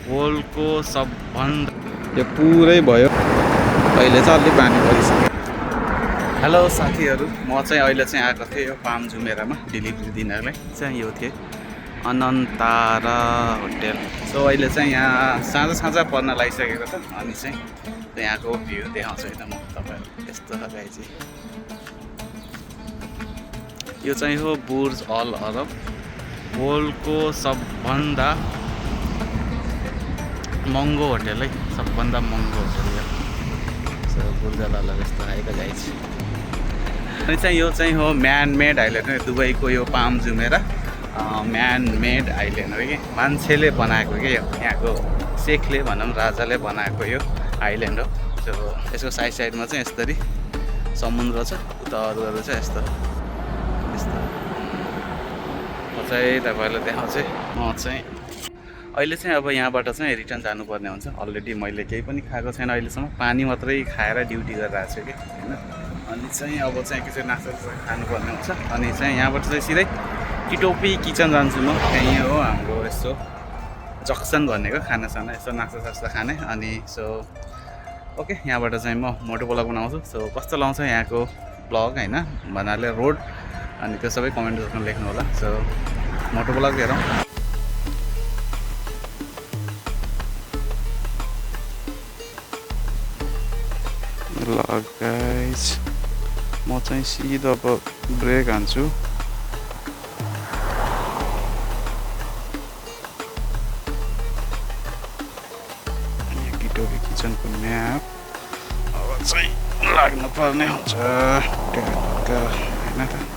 वर्ल्डको सबभन्दा यो पुरै भयो। अहिले चाहिँ अलि पानी परिसक्यो। हेलो साथीहरू, म चाहिँ अहिले चाहिँ आएको थिएँ यो पाम जुमेरामा डेलिभरी दिनहरूलाई चाहिँ यो थिएँ अनन्तारा होटेल। सो अहिले चाहिँ यहाँ साँझ पर्न लागिसकेको छ अनि चाहिँ यहाँको भ्यू देखाउँछु होइन म तपाईँहरू। यस्तो छ गाई चाहिँ यो चाहिँ हो बुर्ज अल अरब, वर्ल्डको सबभन्दा महँगो होटेल है, सबभन्दा महँगो होटेल यो। सो बुर्ज अल अरब यस्तो आएको गाई चाहिँ। अनि चाहिँ यो चाहिँ हो म्यान मेड आइल्यान्ड है, दुबईको यो palm Jumeirah man made island हो कि, मान्छेले बनाएको के यो, यहाँको शेखले भनौँ राजाले बनाएको यो आइल्यान्ड हो। सो यसको साइडमा चाहिँ यसरी समुद्र छ, उता अरू चाहिँ यस्तो यस्तो। म चाहिँ तपाईँहरूलाई देखाउँछु। म चाहिँ अहिले चाहिँ अब यहाँबाट चाहिँ रिटर्न जानुपर्ने हुन्छ। अलरेडी मैले केही पनि खाएको छैन अहिलेसम्म, पानी मात्रै खाएर ड्युटी गरिरहेको छु कि होइन। अनि चाहिँ अब चाहिँ एकैचोटि नास्ता खानुपर्ने हुन्छ। अनि चाहिँ यहाँबाट चाहिँ सिधै किटोपी किचन जान्छु म। त्यहीँ हो हाम्रो यसो जक्सन भनेको, खानासाना यसो नास्ता खाने। अनि सो ओके, यहाँबाट चाहिँ म मोटो ब्लग बनाउँछु। सो कस्तो लाउँछ यहाँको ब्लग होइन, भन्नाले रोड, अनि त्यो सबै कमेन्ट बक्समा लेख्नु होला। सो मोटो ब्लग हेरौँ। ल गाइस, म चाहिँ सिधा अब ब्रेक हान्छु। किटोपी किचनको म्याप अब चाहिँ लाग्नुपर्ने हुन्छ ट्याक्क होइन त।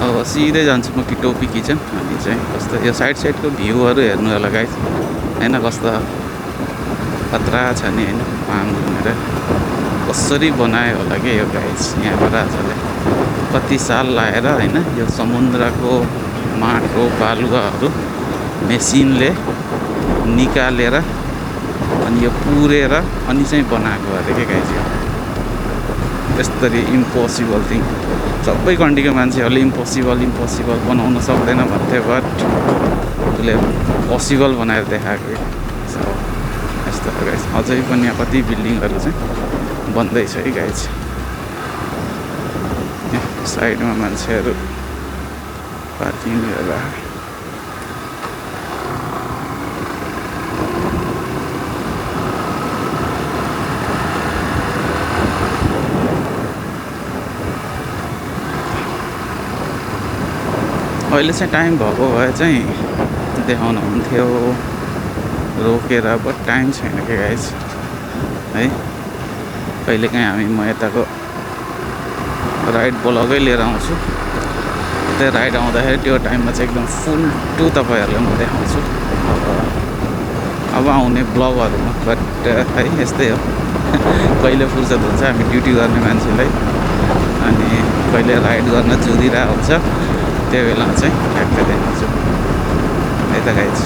अब सिधै जान्छु म किटोपी किचन। अनि चाहिँ कस्तो यो साइडको भ्यूहरू हेर्नु होला गाइस होइन, कस्तो खतरा छ नि होइन। पाम घुमेर कसरी बनायो होला कि यो गाइस, यहाँबाट आजले कति साल लाएर होइन यो समुद्रको माटो बालुवाहरू मेसिनले निकालेर अनि यो पुरेर अनि चाहिँ बनाएको अरे के गाइस। यो यस्तरी इम्पोसिबल थिङ, सबै कन्ट्रीको मान्छेहरूले इम्पोसिबल बनाउन सक्दैन भन्थे, बट उसले पोसिबल बनाएर देखाएको। यस्तो गाइस, अझै पनि यहाँ कति बिल्डिङहरू चाहिँ बन्दैछ है गाइस। साइडमा मान्छेहरू पार्किङ होला। अहिले चाहिँ टाइम भएको भए चाहिँ देखाउनु हुन्थ्यो रोकेर, बट टाइम छैन के गाइस है। कहिलेकाहीँ म यताको राइड ब्लगै लिएर आउँछु। त्यो राइड आउँदाखेरि त्यो टाइममा चाहिँ एकदम फुल टु तपाईँहरूलाई म देखाउँछु अब आउने ब्लगहरूमा। बट है यस्तै हो, कहिले फुर्सद हुन्छ हामी ड्युटी गर्ने मान्छेलाई, अनि कहिले राइड गर्न जुरिरहेको हुन्छ, त्यो बेला चाहिँ ठ्याक्कै देखाउँछु है त गाइस।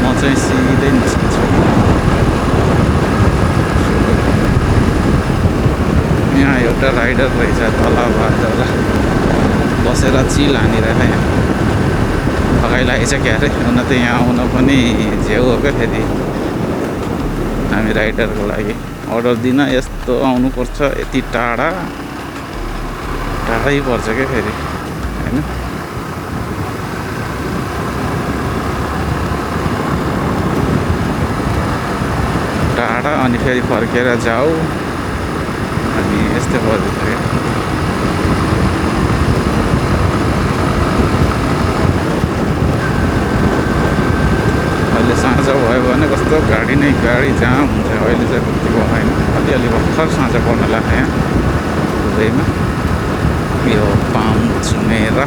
म चाहिँ सिधै निस्किन्छु। यहाँ एउटा राइडर रहेछ तल बाटोमा बसेर चिल हानिरहेको यहाँ लगाइरहेको छ क्या अरे। हुन त यहाँ आउन पनि झेउ हो क्या, फेरि हामी राइडरको लागि अर्डर दिन यस्तो आउनुपर्छ यति टाढा। टाढै पर्छ क्या फेरि होइन। टाढा अनि फेरि फर्केर जाऊ अनि यस्तै पर्छ क्या। अहिले साँझ भयो भने कस्तो गाडी जाम हुन्छ। अहिले चाहिँ त्यति भएन, अलिअलि भर्खर साँझ पर्न लाग्यो यहाँ दुबईमा। यो palm Jumeirah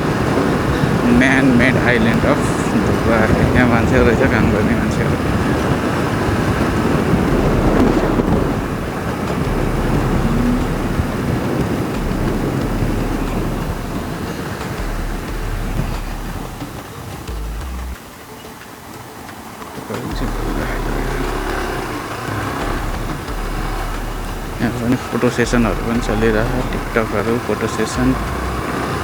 man made island of Dubai. यहाँ मान्छेहरू रहेछ काम गर्ने मान्छेहरू। यहाँ पनि फोटो सेसनहरू पनि चलिरहेको, टिकटकहरू फोटो सेसन।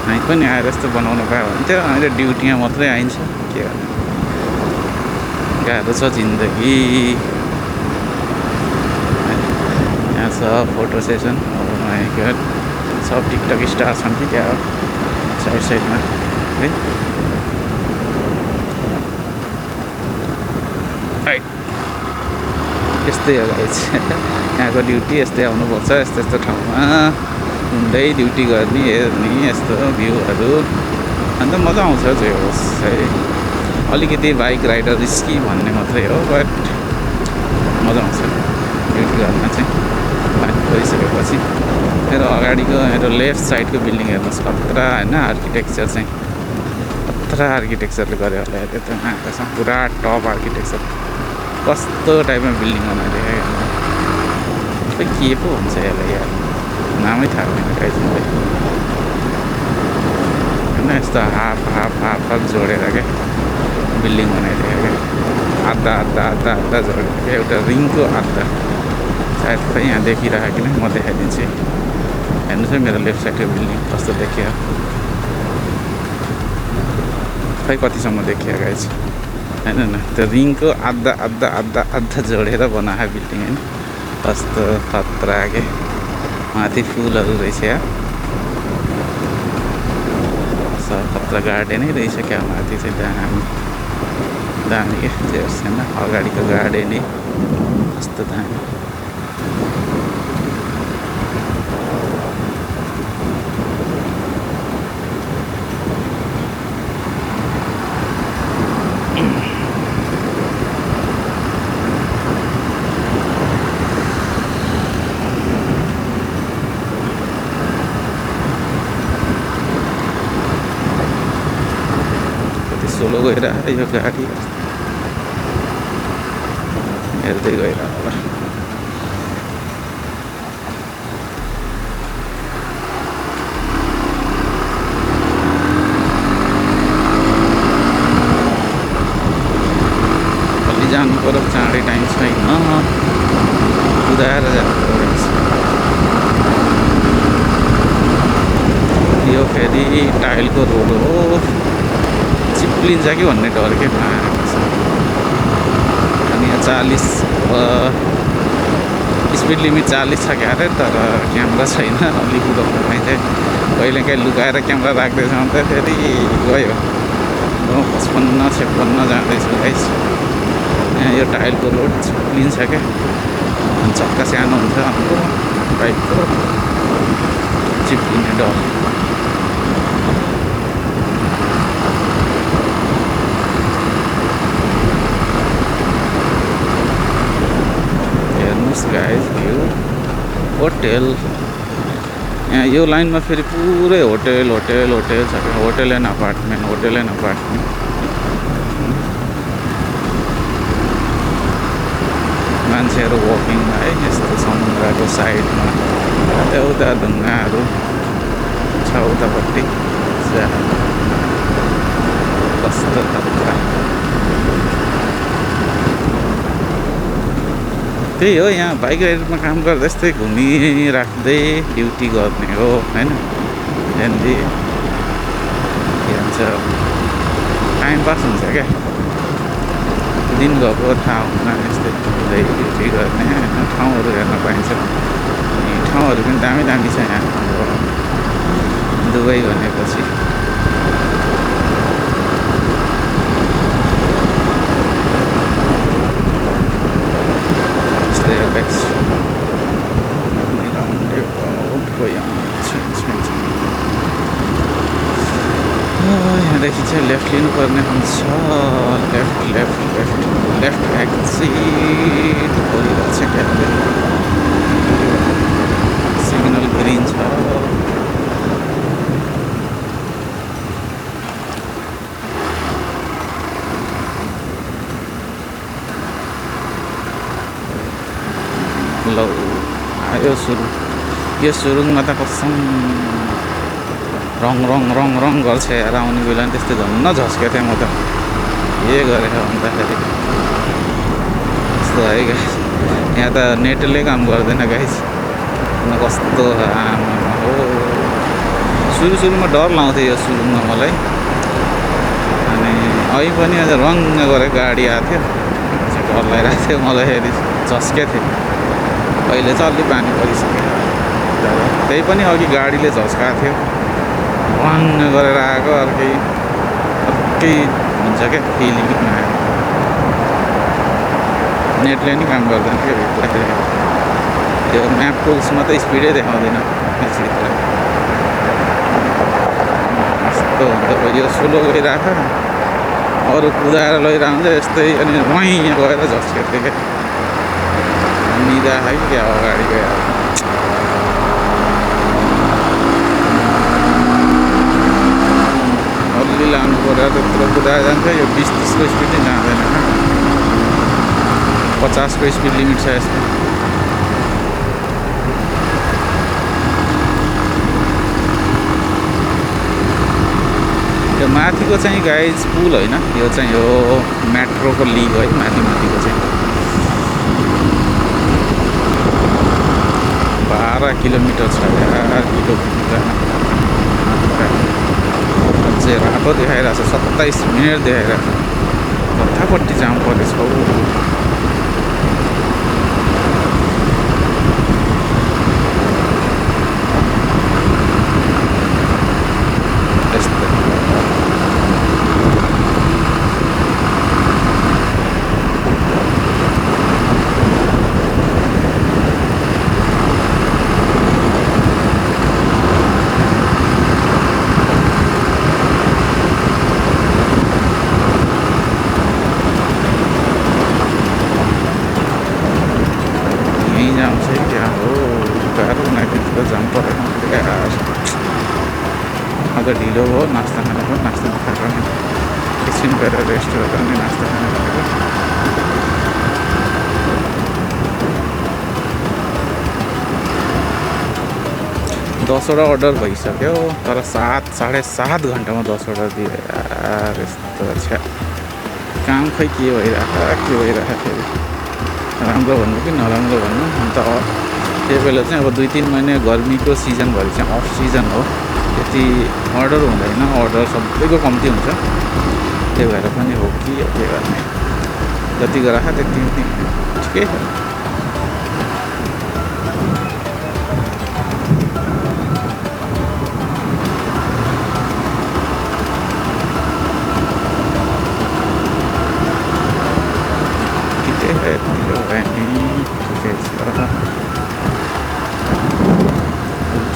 हामी पनि आएर यस्तो बनाउनु पायो भने थियो। अहिले ड्युटीमा मात्रै आइन्छ, के गर्नु, गाह्रो छ जिन्दगी। यहाँ छ फोटो सेसन, सब टिकटक स्टार छन् कि क्या हो साइडमा है। यस्तै हो गाइस, यहाँको ड्युटी यस्तै आउनुपर्छ। यस्तो ठाउँमा हिँड्दै ड्युटी गर्ने, हेर्ने यस्तो भ्यूहरू, अन्त मजा आउँछ। जे होस् है, अलिकति बाइक राइडर रिस्की भन्ने मात्रै हो, बट मजा आउँछ ड्युटी गर्न चाहिँ। बाइक गरिसकेपछि मेरो अगाडिको मेरो लेफ्ट साइडको बिल्डिङ हेर्नुहोस्, खतरा होइन आर्किटेक्चर चाहिँ, खतरा आर्किटेक्चरले गर्यो होला त्यो त। त्यसमा पुरा टप आर्किटेक्चर, कस्तो टाइपमा बिल्डिङ बनाइदिएको खै के पो हुन्छ यसलाई यार, नामै थाहा छैन काहीँ होइन। यस्तो हाफ जोडेर क्या बिल्डिङ बनाइदिएको क्या, आधा जोडेर क्या, एउटा रिङको आधा। सायद खै यहाँ देखिरहेको कि नै, म देखाइदिन्छु। हेर्नुहोस् है मेरो लेफ्ट साइडको बिल्डिङ कस्तो देखियो, खै कतिसम्म देखियो गाइस होइन न। त्यो रिङको आधा जोडेर बनाएको बिल्डिङ होइन, कस्तो खतरा के। माथि फुलहरू रहेछ यहाँ, खतरा गार्डनै रहेछ क्या माथि चाहिँ। दामी के त्यो छैन, अगाडिको गार्डनै कस्तो दामी। सोलो गइरहेको यो गाडी, हेर्दै गइरहेको होला। अलि जानु पर्यो, चाँडै टाइम छैन, कुदाएर जानु पर्यो। यो फेरि टाइलको रोड हो, चिप्लिन्छ कि भन्ने डर के। अनि यहाँ 40 स्पिड लिमिट 40 छ क्या अरे, तर क्यामेरा छैन। अलि कुदाउनु पाइन्छ, कहिलेकाहीँ लुकाएर क्यामेरा राख्दैछ भने त फेरि गयो। म 55-56 जाँदैछु गाइस। यहाँ यो टाइलको रोड चिप्लिन्छ क्या, चक्का सानो हुन्छ हाम्रो बाइकको, चिप्लिने डर। गाइस भ्यू होटेल, यहाँ यो लाइनमा फेरि पुरै होटेल छ क्या, होटेल एन्ड अपार्टमेन्ट। मान्छेहरू वकिङमा है, यस्तो समुद्रको साइडमा। उता ढुङ्गाहरू छ उतापट्टि, कस्तो खतरा। त्यही हो, यहाँ बाइक राइडरमा काम गर्दा यस्तै घुमिराख्दै ड्युटी गर्ने हो होइन। त्यहाँदेखि के भन्छ, टाइम पास हुन्छ क्या, दिन गएको थाहा हुँदैन। यस्तै ड्युटी गर्ने ठाउँहरू हेर्न पाइन्छ। अनि ठाउँहरू पनि दामी छ यहाँ। गाडी भनेपछि यहाँदेखि चाहिँ लेफ्ट लिनुपर्ने हुन्छ left left left left exit गरिरहेको छ क्या सिग्नल ग्रिन छ ल आयो सुरु यो सुरुङमा त कसम रङ रङ रङ रङ गर्छ यार आउने बेला नि त्यस्तै झन्न झस्केको थिएँ म त के गरेको भन्दाखेरि यस्तो है गाइस यहाँ त नेटले काम गर्दैन गाइस कस्तो हो सुरुमा डर लाउँथ्यो यो सुरुङमा मलाई अनि अहिले पनि अझ रङ गरेको गाडी आएको थियो डर लगाइरहेको थियो मलाई फेरि झस्केको थियो अहिले चाहिँ अलि पानी परिसक्यो त्यही पनि अघि गाडीले झस्काएको थियो रङ गरेर आएको अर्कै हुन्छ क्या फिलिङ आयो नेटले नि काम गर्दैन क्या भित्र त्यो म्याप टुल्समा त स्पिडै देखाउँदैन भित्र यस्तो हुन्छ यो स्लो गइरहेको अरू कुदाएर लगिरहेको हुन्छ यस्तै अनि वहीँ गएर झस्केको थियो क्या निदा है क्या अगाडि गयो अलि लानु पऱ्यो त्यत्रो कुदाएर जान्छ यो 20-30को स्पिड नै जाँदैन 50को स्पिड लिमिट छ यसको यो माथिको चाहिँ गाइज पुल होइन यो चाहिँ यो मेट्रोको लिग है माथिको चाहिँ 12 किलोमिटर छ यार किलोमिटर अझै रातो देखाइरहेको छ 27 मिनट देखाइरहेको छ कतापट्टि जाम परेछ हौ ढिलो भयो नास्ता खाना भयो नास्ता नखाएर एकछिन गएर रेस्ट गरेर अनि नास्ता खाना खाएको 10वटा अर्डर भइसक्यो तर 7-7.5 घन्टामा 10 अर्डर दियो यार यस्तो छ काम खै के भइरहेको फेरि राम्रो भन्नु कि नराम्रो भन्नु अन्त त्यो बेला चाहिँ अब 2-3 महिना गर्मीको सिजनभरि चाहिँ अफ सिजन हो त्यति अर्डर हुँदैन अर्डर सबैको कम्ती हुन्छ त्यही भएर पनि हो कि के गर्ने जति गराएको त्यति ठिकै छ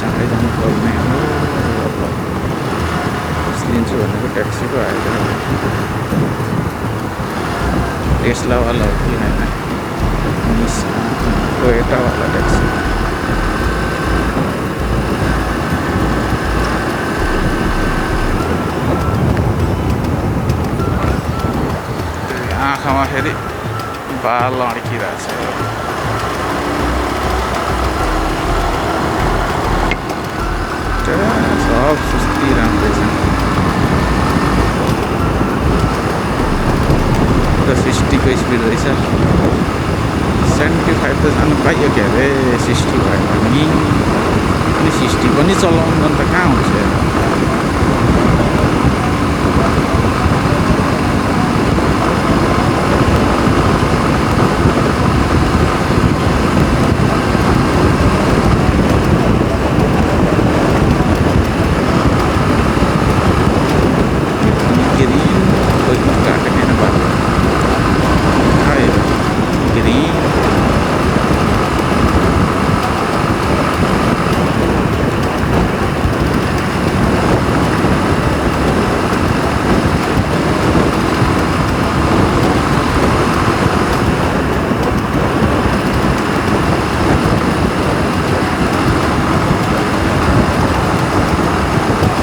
चाँडै जानुपर्ने हो लिन्छु भनेको ट्याक्सीको आएर टेस्लावाला हो कि होइन टोयोटावाला ट्याक्सी आँखामा फेरि बाल अड्किरहेछ सब सुस्ती राम्रै छ 60को स्पिड रहेछ 75 त जानु पाइयो क्या अरे 60 भयो भने अनि 60 पनि चलाउनु त कहाँ हुन्छ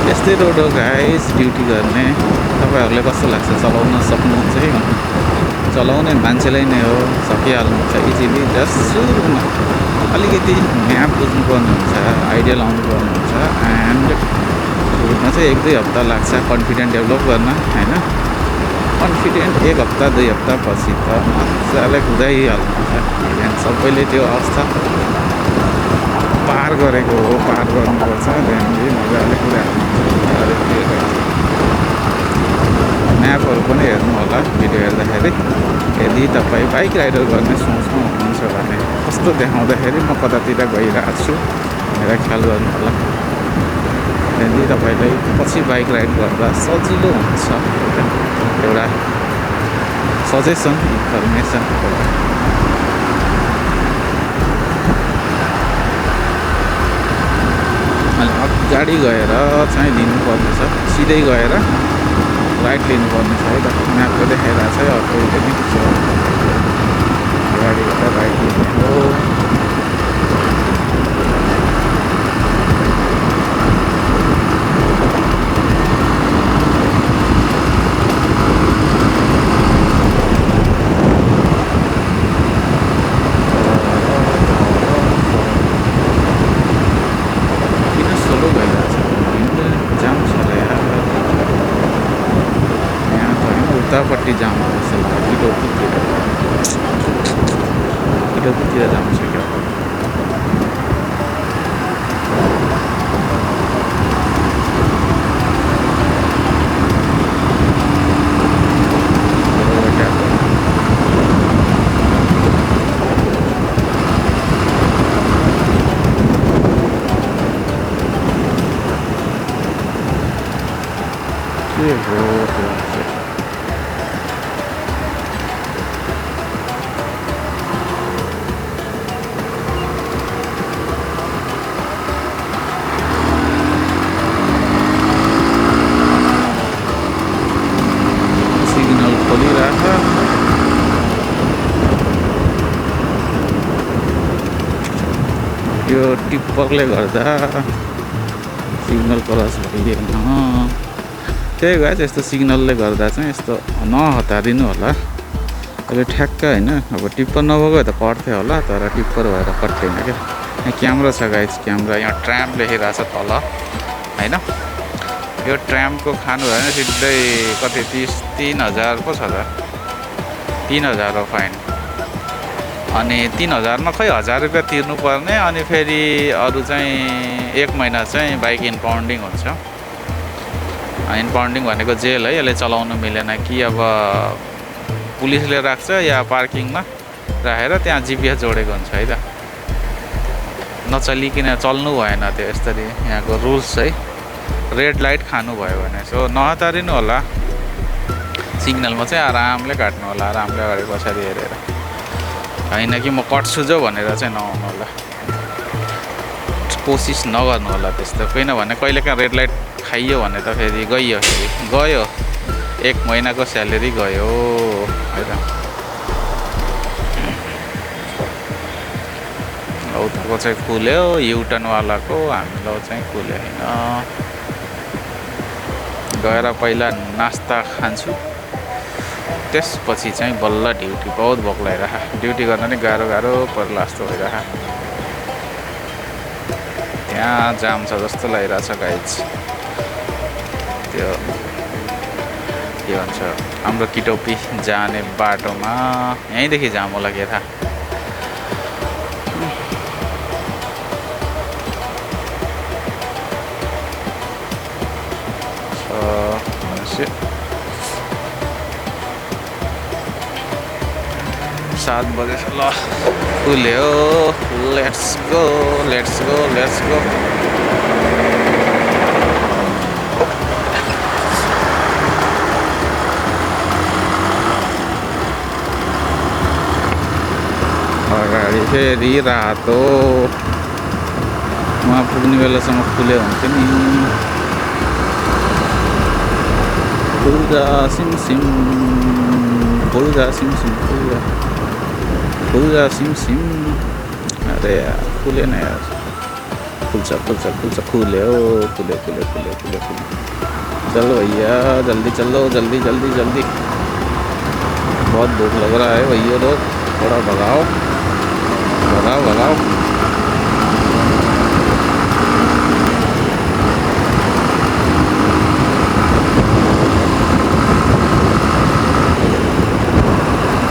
यस्तै रोड हो गाइस ड्युटी गर्ने। तपाईँहरूले कस्तो लाग्छ, चलाउन सक्नुहुन्छ है? चलाउने मान्छेलाई नै हो, सकिहाल्नुहुन्छ इजिली। जस्ट सुरुमा अलिकति म्याप बुझ्नुपर्ने हुन्छ, आइडिया लाउनुपर्ने हुन्छ। एन्ड सुरुमा चाहिँ 1-2 हप्ता लाग्छ कन्फिडेन्ट डेभलप गर्न होइन। कन्फिडेन्ट 1 हप्ता 2 हप्ता पछि त मजाले कुदाइहाल्नुहुन्छ। एन्ड सबैले त्यो अवस्था पार गरेको हो, पार गर्नुपर्छ। त्यहाँदेखि मजाले कुदाइहाल्नुहुन्छ। म्यापहरू पनि हेर्नु होला भिडियो हेर्दाखेरि। यदि तपाईँ बाइक राइडर गर्ने सोचमा हुनुहुन्छ भने कस्तो देखाउँदाखेरि म कतातिर गइरहेको छु भनेर ख्याल गर्नु होला। त्यहाँदेखि तपाईँलाई पछि बाइक राइड गर्दा सजिलो हुन्छ। एउटा सजेसन इन्फर्मेसन। अनि अगाडि गएर चाहिँ लिनुपर्नेछ, सिधै गएर राइट लिनुपर्नेछ है त। म्यापले देखाइरहेको छ अर्को पनि अगाडि गएर राइट लिने हो। उतापट्टि जाम जस्तो लाग्यो, इडोपतिर जाम छ क्या। के हो यो टिप्परले गर्दा सिग्नल क्रस भइदिएन। त्यही भए यस्तो सिग्नलले गर्दा चाहिँ यस्तो नहतारिनु होला। अहिले ठ्याक्क होइन, अब टिप्पर नभएको त कट्थ्यो होला, तर टिप्पर भएर कट्दैन क्या। यहाँ क्यामेरा छ गाइज, क्यामेरा। यहाँ ट्राम लेखिरहेको छ तल होइन। यो ट्रामको खानु भएन सिधै कति 3,000 पो छ त, 3,000 हो फाइन। अनि 3,000मा खै 1,000 रुपियाँ तिर्नुपर्ने। अनि फेरि अरू चाहिँ 1 महिना चाहिँ बाइक इम्पाउन्डिङ हुन्छ। इम्पाउन्डिङ भनेको जेल है। यसले चलाउनु मिलेन कि अब पुलिसले राख्छ या पार्किङमा राखेर त्यहाँ जिपिएस जोडेको हुन्छ है त। नचलिकन चल्नु भएन त्यो यसरी, यहाँको रुल्स है। रेड लाइट खानुभयो भने सो नहतारिनु होला। सिग्नलमा चाहिँ आरामले काट्नु होला, आरामले अगाडि पछाडि हेरेर। होइन कि म कट्छु जो भनेर चाहिँ नआउनु होला, कोसिस नगर्नु होला त्यस्तो। किनभने कहिलेकाहीँ रेड लाइट खाइयो भने त फेरि गयो, 1 महिनाको स्यालेरी गयो है त। उताको चाहिँ खुल्यो युटर्नवालाको, हामीलाई चाहिँ खुल्यो होइन। गएर पहिला नास्ता खान्छु, त्यसपछि चाहिँ बल्ल ड्युटी। बहुत भोक लागिरह, ड्युटी गर्न नि गाह्रो पर्ला जस्तो भइरह। त्यहाँ जाम छ जस्तो लागिरहेछ गाइज। त्यो के भन्छ हाम्रो किटोपी जाने बाटोमा यहीँदेखि जाम होला के थाहा। मान्छे 7 बजे ल खुल्यो। Let's go. अगाडि फेरि रातो वहाँ पुग्ने बेलासम्म खुल्यो हुन्थ्यो नि। फुल्दा सिमसिम अरे यार खुलेन यार। खुल्छ खुल्छ खुल्छ खुल्यो खुल्यो खुल्यो खुल्यो खुल्यो खुल्यो चल भैया जल्दी चलो जल्दी जल्दी जल्दी बहुत भूख लग रहा है भैया लोग थोड़ा भगाओ भगाओ भगाओ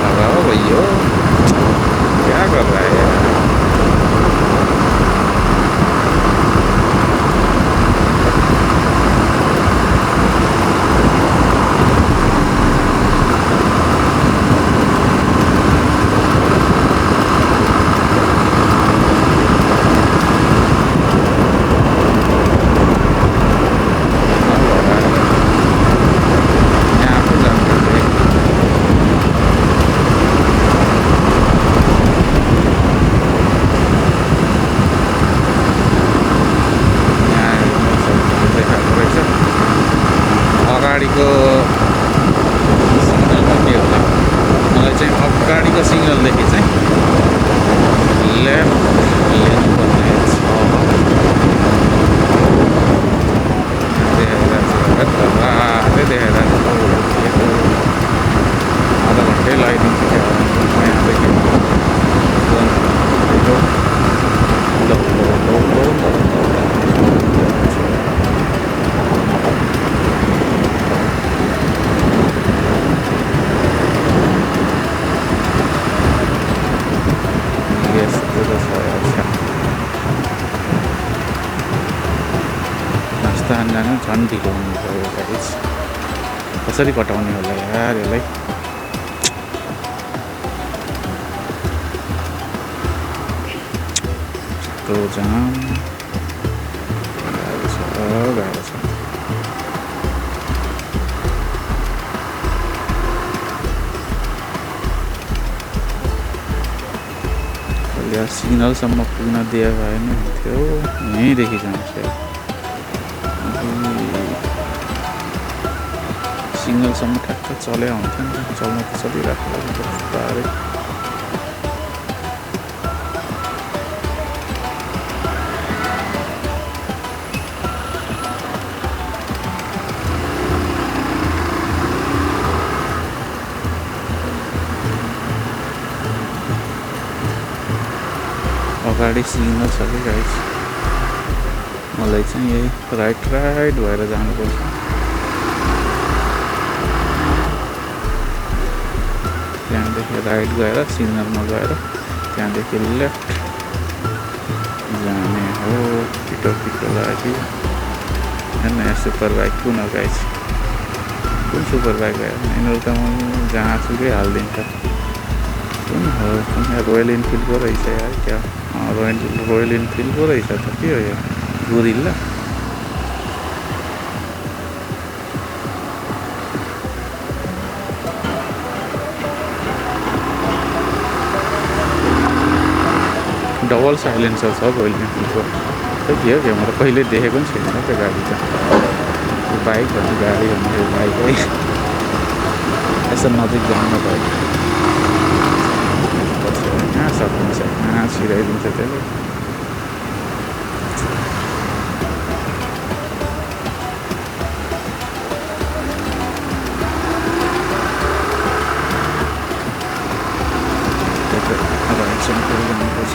भगाओ भैया क्या कर रहा है यार अगाडिको सिग्नलमा के होला मलाई चाहिँ अगाडिको सिग्नलदेखि चाहिँ लेफ्ट लिनुपर्ने छ देखेर आधा घन्टै लगाइदिन्छु क्या यहाँदेखि नास्ता जानु झन् ढिलो हुनुभयो गाइस कसरी कटाउने होला यार यसलाई तो जाम गाह्रो छ या सिग्नलसम्म पुग्न दिए भए नि हुन्थ्यो यहीँदेखि जान्छ सिग्नलसम्म ठ्याक्क चल्या हुन्थ्यो नि त चल्न त चलिरहेको बिस्तारै अगाडि सिग्नल छ कि गाइस मलाई चाहिँ यही राइट भएर जानुपर्छ त्यहाँदेखि राइट गएर सिग्नलमा गएर त्यहाँदेखि लेफ्ट जाने हो पिटो पिटो लागि होइन सुपर बाइक कुन हो गाइस कुन सुपर बाइक हो यिनीहरू त म जहाँसुकै हालिदिन्छ कुन हो रोयल इनफिल्डको रहेछ यार क्या रोयल इनफिल्डको रहेछ त के हो यार गोरिल्ला डबल साइलेन्सर छ रोयल इनफिल्डको त्यो के हो क्या म त कहिले देखेको पनि छैन त्यो गाडी त बाइक भन्ने गाडी भन्ने बाइकै यसो नजिक जान्न भयो कहाँ सकिन्छ कहाँ छिराइदिन्छ त्यसले जानुपर्छ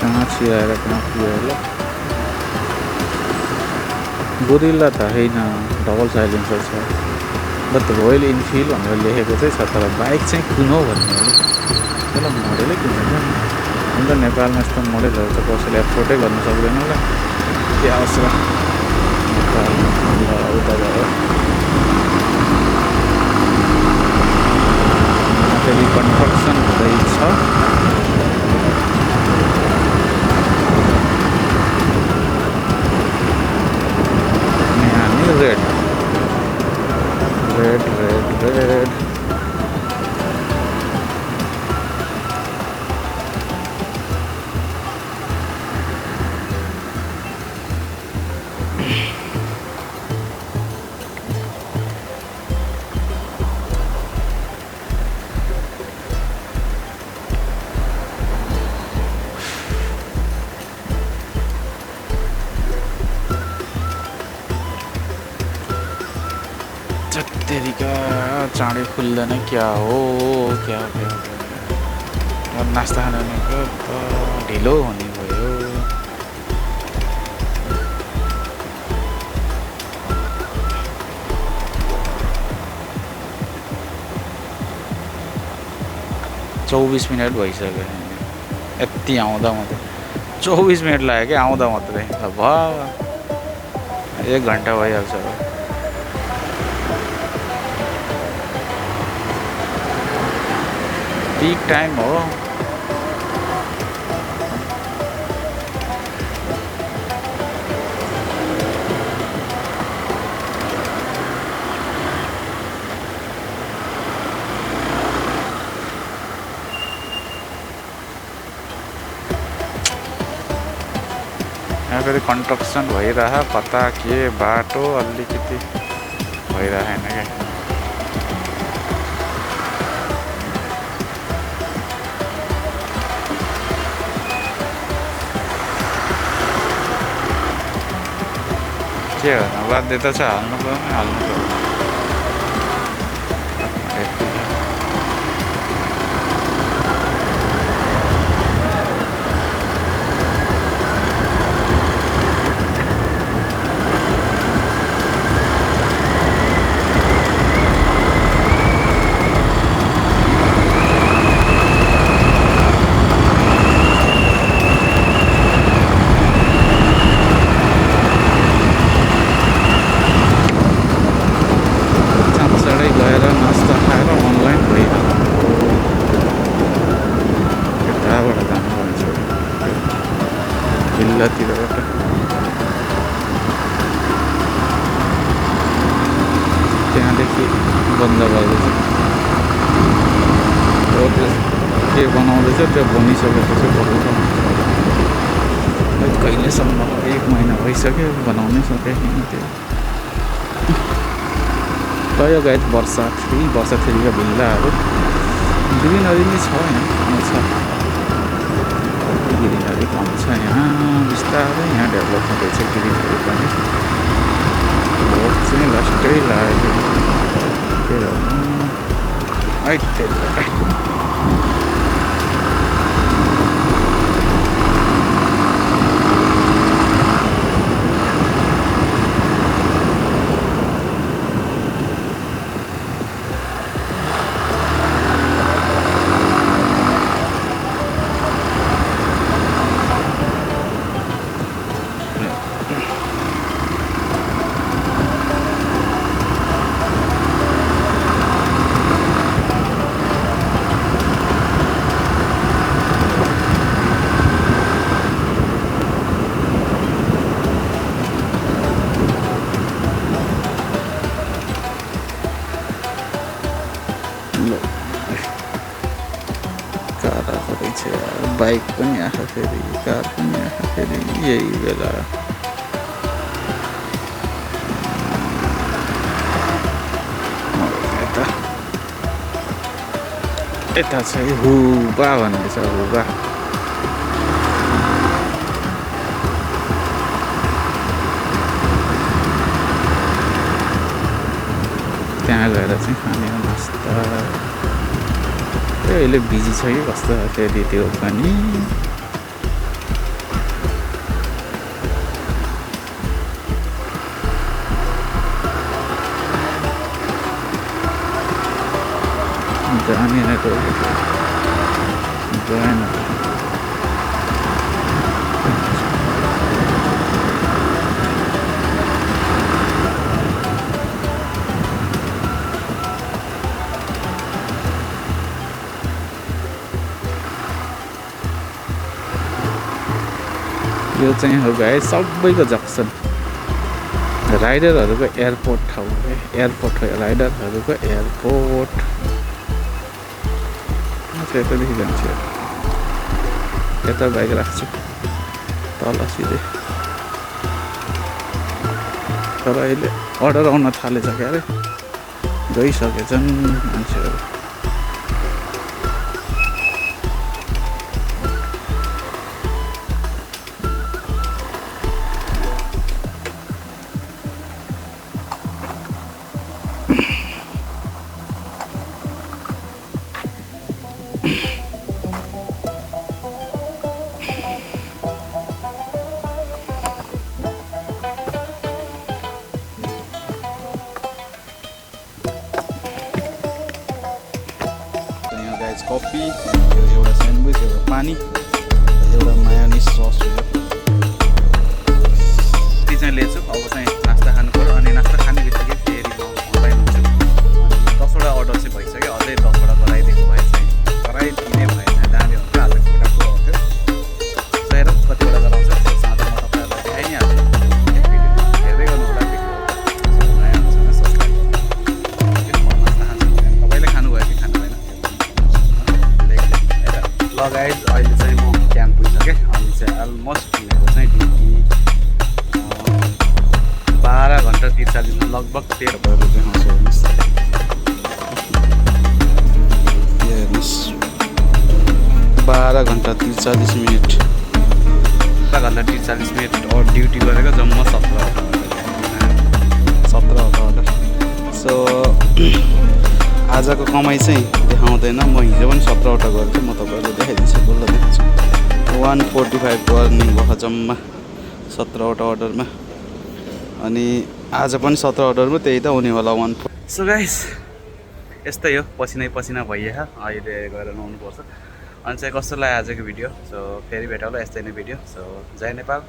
कहाँ छिराएर कहाँ पुग्यो होला गोरिल्ला त होइन डबल साइलेन्सर छ बट रोयल इनफिल्ड भनेर लेखेको चाहिँ छ तर बाइक चाहिँ कुन हो भन्ने हो त्यसलाई मोडलै कुन हुन्छ अन्त नेपालमा यस्तो मोडलहरू त कसैले एफोर्डै गर्नु सक्दैन होला के अवसर नेपालमा उता गयो फेरि कन्स्ट्रक्सन हुँदैछ रेड रेड रेड रेड चाँडै खुल्दैन क्या हो क्या क्या नास्ता खानु भनेको त ढिलो हुने भयो। चौबिस मिनट भइसक्यो यति आउँदा मात्रै 24 मिनट लाग्यो क्या आउँदा मात्रै ल भयो 1 घन्टा भइहाल्छ। पिक टाइम हो। यहाँ फेरि कन्स्ट्रक्सन भइरह कता के बाटो अलिकति भइरहेन क्या। के गर्नु बाध्यता छ हाल्नु पर्यो हाल्नु पर्यो। त्यहाँदेखि बन्द गर्दैछ के बनाउँदैछ त्यो बनिसकेपछि पकाउँछ कहिलेसम्म 1 महिना भइसक्यो बनाउनै सकेको त्यो गयो गाइड वर्षा फेरिका भिल्लाहरू ग्रिनरी नै छ यहाँ छ ग्रिनरी कम छ यहाँ बिस्तारै यहाँ डेभलप हुँदैछ ग्रिनरी पनि भोट चाहिँ लास्टै लाग्यो के गर्नु बाइक पनि आएको फेरि कार पनि आएको फेरि यही बेला यता चाहिँ हुबा भन्ने छ हुबा त्यहाँ गएर चाहिँ खाने नास्ता अहिले बिजी छ कि कस्तो फेरि त्यो पनि जाने गएन यो चाहिँ हो गाइस सबैको जक्सन राइडरहरूको एयरपोर्ट ठाउँ एयरपोर्ट हो राइडरहरूको एयरपोर्ट यतादेखि जान्छु यता बाइक राख्छु तल सिधै तर अहिले अर्डर आउन थालेछ क्या अरे गइसकेछन् मान्छेहरू गाइस कफी, एउटा स्यान्डविच, एउटा पानी, एउटा मायोनिज सस हो। ती चाहिँ लिएछु। अब चाहिँ नास्ता खानु पऱ्यो अनि नास्ता खाने बित्तिकै फेरि म अनलाइन हुन्छु। अनि 10वटा अर्डर चाहिँ भइसक्यो, अझै 10वटा गराइदिएको भए चाहिँ गराइदिने भए चाहिँ दामी हुन्थ्यो। आज एउटा कुरो हुन्थ्यो। सो हेरौँ कतिवटा गराउँछ, त्यो साँझ म तपाईँहरूलाई देखाइ नै हाल्छु। भिडियोमा हेर्दै गर्नु होला भिडियो। नयाँ हुन्छ भने सब्सक्राइब गर्नु। म नास्ता खान्छु, तपाईँले खानुभयो कि खानु भएन ल गाइज। अहिले चाहिँ म क्याम्प पुगिसकेँ। अनि चाहिँ अलमोस्ट पुगेको चाहिँ ड्युटी 12 घन्टा 43 मिनट, लगभग 13 भयो। देखाउँछु हेर्नुहोस्, हेर्नुहोस् 12 घन्टा 43 मिनट, 12 घन्टा 43 मिनट और ड्युटी गरेको जम्मा 17वटा अर्डर। सो आजको कमाइ चाहिँ देखाउँदैन, म हिजो पनि 17वटा गरेको थिएँ। म तपाईँहरूले देखाइदिन्छु, बल्ल देखाउँछु। 145 अर्निङ भयो जम्मा 17वटा अर्डरमा। अनि आज पनि 17 अर्डरमा त्यही त हुनेवाला 14। सो गाइस यस्तै हो, पसिनै पसिना भइहाल्यो। अहिले गएर नुहाउनुपर्छ। अनि चाहिँ कस्तो लाग्यो आजको भिडियो। सो फेरि भेटौँला यस्तै नै भिडियो। सो जय नेपाल,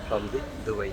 फ्रम दि दुबई।